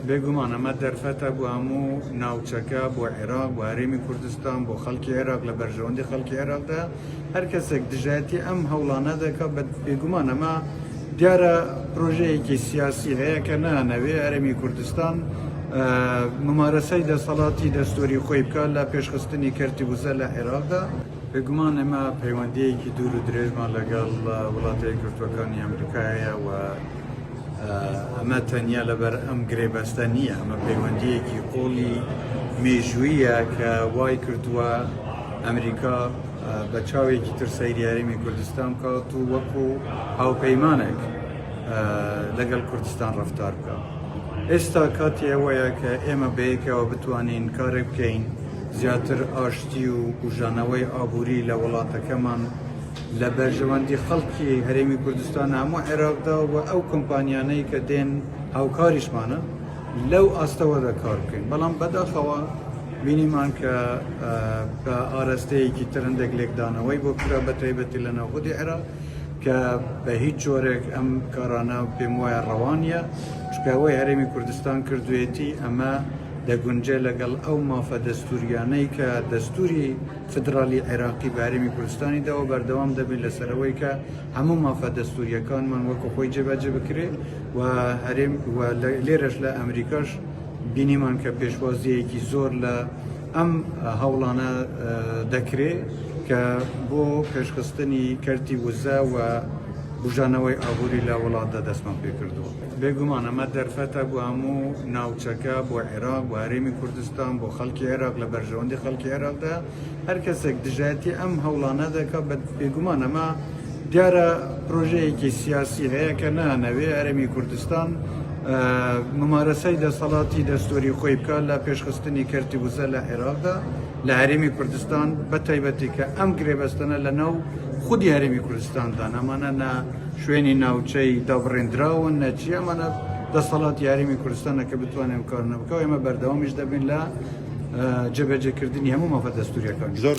بێگومان ئەمە دەرفەتە بۆ هەموو ناوچەکە بۆ عێراق بۆ هەرێمی کوردستان بۆ خەڵکی عێراق لە بەرژەوەندی خەڵکی عێراقدا هەر کەسێک دژایەتی ئەم هەوڵانە دەکات بە بێگومان ئەمە دیارە پرۆژەیەکی سیاسی هەیە کە نانەوێ هەرێمی کوردستان ممارەسەی دەسەڵاتی دەستوری خۆی بکات لە پێشخستنی کەرتی وزە لە عێراقدا. بێگومان ئێمە پەیوەندیەکی دوور و درێژمان لەگەڵ وڵاتە یەکگرتووەکانی ئەمریکایە و ئەمە تەنیا لەبەر ئەم گرێبەستە نییە، ئەمە پەیوەندیەکی قۆڵی مێژوویە کە وای کردووە ئەمریکا بە چاوێکی تر سەیری هەرێمی کوردستان بکات و وەکو هاوپەیمانێک لەگەڵ کوردستان ڕەفتار بکات. ئێستا کاتی ئەوەیە کە ئێمە بەیەکەوە بتوانین کارێک بکەین زیاتر ئاشتی و بژانەوەی ئابووری لە وڵاتەکەمان لە بەرژەوەندی خەڵکی هەرێمی کوردستان هەموو عێراقدا و ئەو کۆمپانیانەی کە دێن هاوکاریشمانە لەو ئاستەوەدا کار بکەین. بەڵام بەداخەوە بینیمان کە بە ئاراستەیەکی ترندێک لێکدانەوەی بۆ کرا بە تایبەتی لە ناوخودی عێراق کە بە هیچ جۆرێک ئەم کارانە پێم وایە ڕەوانیە، چونکە ئەوەی هەرێمی کوردستان کردوێتی ئەمە دەگونجێ لەگەڵ ئەو مافە دەستوریانەی کە دەستوری فدرالی عێراقی بە هەرێمی کوردستانیداوە بەردەوام دەبێت لەسەرەوەی کە هەموو مافە دەستوریەکانمان وەکو خۆی جێبەجێ بکرێت و هەرێم لێرەش لە ئەمریکاش بینیمان کە پێشوازیەکی زۆر لە ئەم هەوڵانە دەکرێت کە بۆ پێشخستنی کەرتی وزە و بژانەوەی ئابووری لە وڵاتدا دەستمان پێ کردووە. بێگومان ئەمە دەرفەتە بۆ هەموو ناوچەکە بۆ عێراق بۆ هەرێمی کوردستان بۆ خەڵکی عێراق لە بەرژەوەندی خەڵکی عێراقدا هەر کەسێک دژایەتی ئەم هەوڵانە دەکات بە بێگومان ئەمە دیارە پرۆژەیەکی سیاسی هەیە کە نانەوێ هەرێمی کوردستان ممارەسەی دەسەڵاتی دەستوری خۆی بکات لە پێشخستنی کەرتی وزە لە عێراقدا لە هەرێمی کوردستان بە تایبەتی کە ئەم گرێبەستنە لە ناو خودی هەرێمی کوردستاندان ئەمانە نە شوێنی ناوچەی دابڕێنراون نەچی ئەمانە دەسەڵاتی هەرێمی کوردستانە کە بتوانێت کار نەبکەوە ئێمە بەردەوامیش دەبین لە جێبەجێکردنی هەموو مافە دەستوریەکان. زۆر